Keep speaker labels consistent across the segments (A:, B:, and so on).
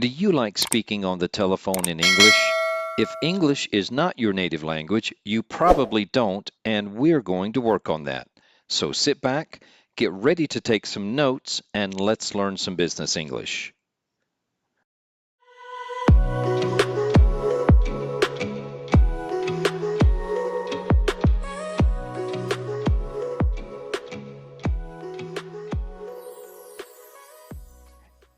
A: Do you like speaking on the telephone in English? If English is not your native language, you probably don't, and we're going to work on that. So sit back, get ready to take some notes, and let's learn some business English.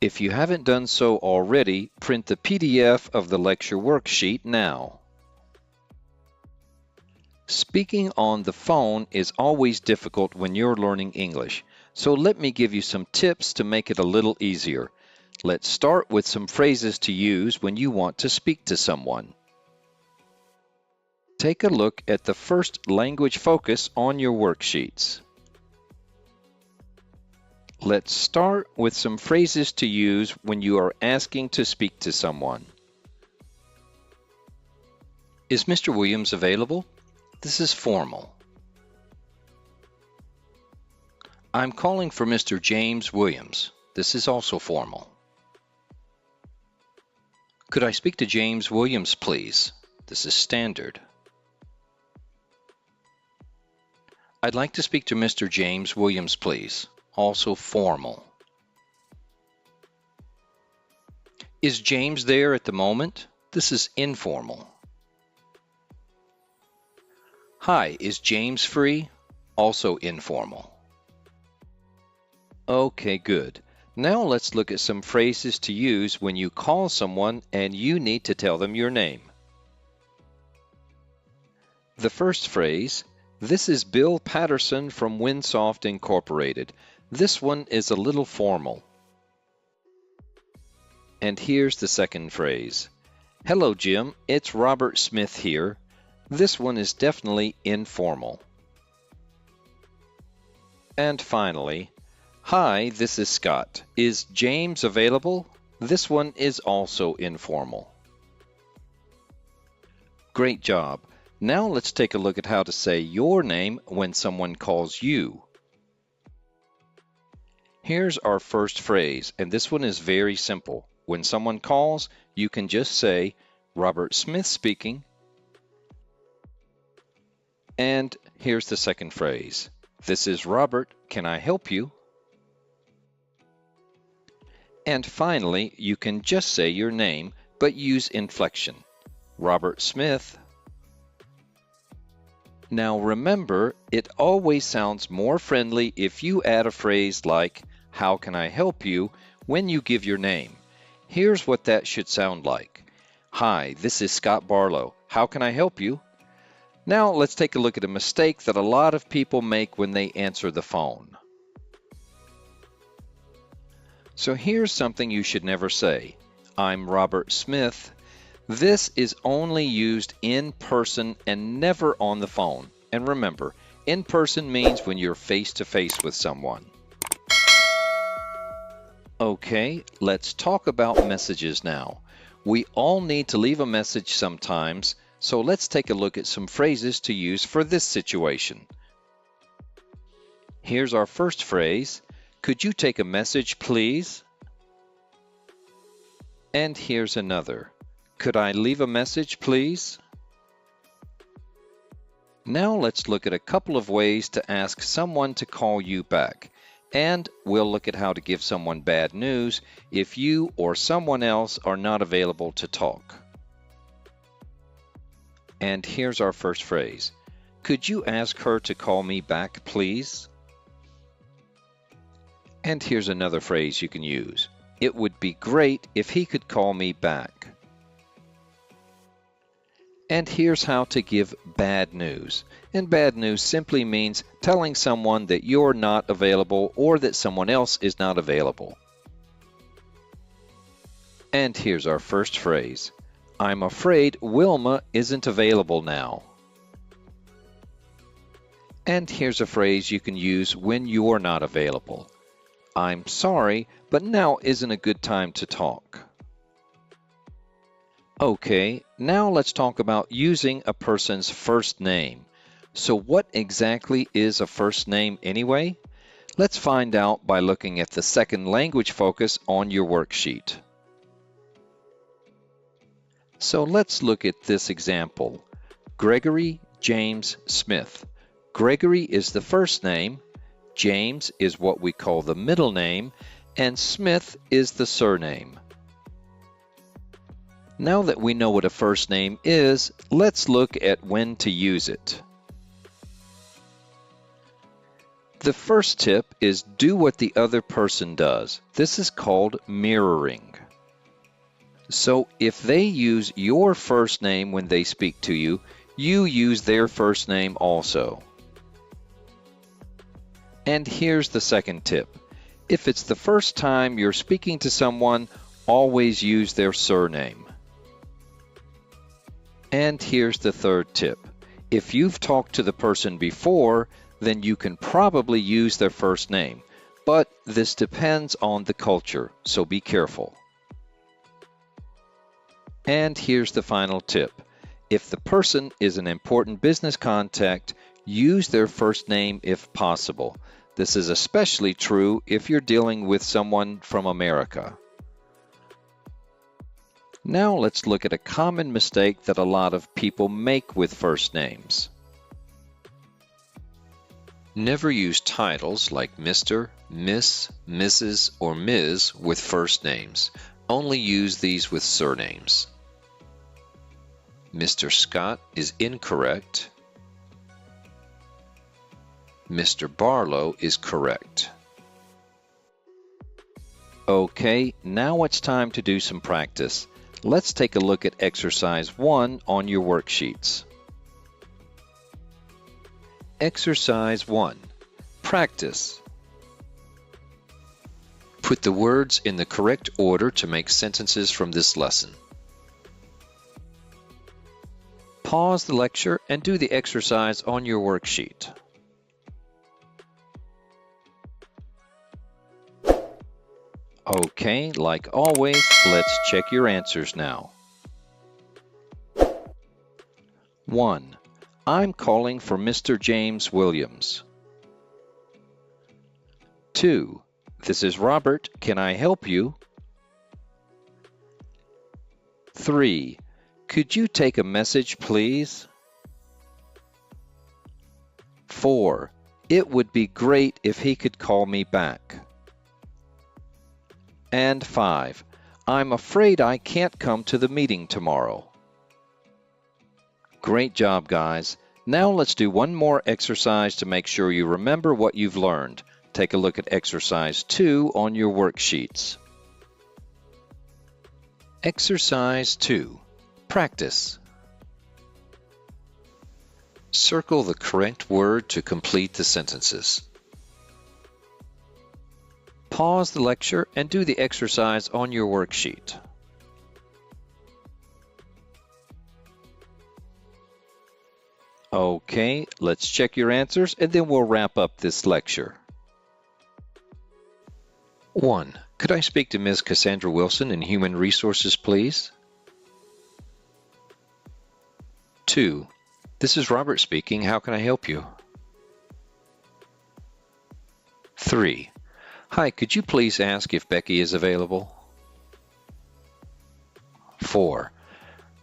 A: If you haven't done so already, print the PDF of the lecture worksheet now. Speaking on the phone is always difficult when you're learning English, so let me give you some tips to make it a little easier. Let's start with some phrases to use when you want to speak to someone. Take a look at the first language focus on your worksheets. Let's start with some phrases to use when you are asking to speak to someone. Is Mr. Williams available? This is formal. I'm calling for Mr. James Williams. This is also formal. Could I speak to James Williams, please? This is standard. I'd like to speak to Mr. James Williams, please. Also formal. Is James there at the moment? This is informal. Hi, is James free? Also informal. Okay, good. Now let's look at some phrases to use when you call someone and you need to tell them your name. The first phrase, this is Bill Patterson from Winsoft Incorporated. This one is a little formal. And here's the second phrase. Hello, Jim. It's Robert Smith here. This one is definitely informal. And finally, hi, this is Scott. Is James available? This one is also informal. Great job. Now let's take a look at how to say your name when someone calls you. Here's our first phrase, and this one is very simple. When someone calls, you can just say, Robert Smith speaking. And here's the second phrase. This is Robert. Can I help you? And finally, you can just say your name, but use inflection. Robert Smith. Now remember, it always sounds more friendly if you add a phrase like, how can I help you, when you give your name. Here's what that should sound like. Hi, this is Scott Barlow. How can I help you? Now let's take a look at a mistake that a lot of people make when they answer the phone. So here's something you should never say. I'm Robert Smith. This is only used in person and never on the phone. And remember, in person means when you're face to face with someone. Okay, let's talk about messages now. We all need to leave a message sometimes, so let's take a look at some phrases to use for this situation. Here's our first phrase. Could you take a message, please? And here's another. Could I leave a message, please? Now let's look at a couple of ways to ask someone to call you back. And we'll look at how to give someone bad news if you or someone else are not available to talk. And here's our first phrase. Could you ask her to call me back, please? And here's another phrase you can use. It would be great if he could call me back. And here's how to give bad news. And bad news simply means telling someone that you're not available or that someone else is not available. And here's our first phrase. I'm afraid Wilma isn't available now. And here's a phrase you can use when you're not available. I'm sorry, but now isn't a good time to talk. Okay, now let's talk about using a person's first name. So what exactly is a first name anyway? Let's find out by looking at the second language focus on your worksheet. So let's look at this example. Gregory James Smith. Gregory is the first name, James is what we call the middle name, and Smith is the surname. Now that we know what a first name is, let's look at when to use it. The first tip is do what the other person does. This is called mirroring. So if they use your first name when they speak to you, you use their first name also. And here's the second tip. If it's the first time you're speaking to someone, always use their surname. And here's the third tip. If you've talked to the person before, then you can probably use their first name. But this depends on the culture, so be careful. And here's the final tip. If the person is an important business contact, use their first name if possible. This is especially true if you're dealing with someone from America. Now let's look at a common mistake that a lot of people make with first names. Never use titles like Mr., Miss, Mrs., or Ms. with first names. Only use these with surnames. Mr. Scott is incorrect. Mr. Barlow is correct. Okay, now it's time to do some practice. Let's take a look at exercise 1 on your worksheets. Exercise 1. Practice. Put the words in the correct order to make sentences from this lesson. Pause the lecture and do the exercise on your worksheet. Okay, like always, let's check your answers now. 1. I'm calling for Mr. James Williams. 2. This is Robert. Can I help you? 3. Could you take a message, please? 4. It would be great if he could call me back. And 5. I'm afraid I can't come to the meeting tomorrow. Great job, guys. Now let's do one more exercise to make sure you remember what you've learned. Take a look at exercise 2 on your worksheets. Exercise 2. Practice. Circle the correct word to complete the sentences. Pause the lecture and do the exercise on your worksheet. Okay, let's check your answers and then we'll wrap up this lecture. 1. Could I speak to Ms. Cassandra Wilson in Human Resources, please? 2. This is Robert speaking. How can I help you? 3. Hi, could you please ask if Becky is available? 4.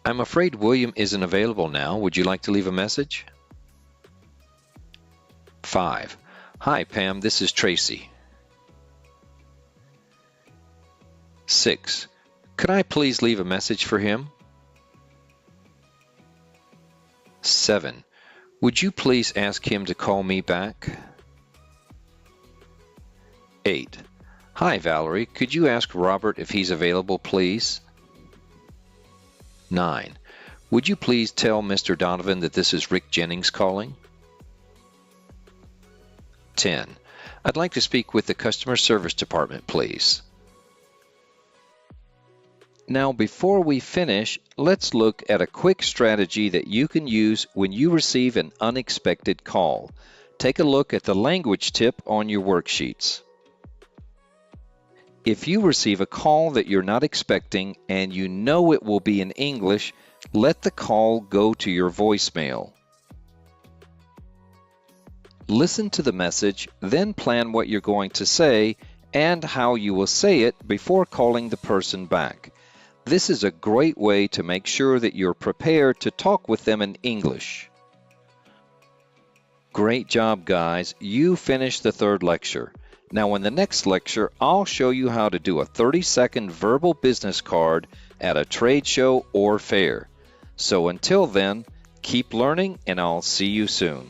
A: I'm afraid William isn't available now. Would you like to leave a message? 5. Hi, Pam. This is Tracy. 6. Could I please leave a message for him? 7. Would you please ask him to call me back? 8. Hi, Valerie. Could you ask Robert if he's available, please? 9. Would you please tell Mr. Donovan that this is Rick Jennings calling? 10. I'd like to speak with the customer service department, please. Now, before we finish, let's look at a quick strategy that you can use when you receive an unexpected call. Take a look at the language tip on your worksheets. If you receive a call that you're not expecting and you know it will be in English, let the call go to your voicemail. Listen to the message, then plan what you're going to say and how you will say it before calling the person back. This is a great way to make sure that you're prepared to talk with them in English. Great job, guys. You finished the third lecture. Now in the next lecture, I'll show you how to do a 30-second verbal business card at a trade show or fair. So until then, keep learning and I'll see you soon.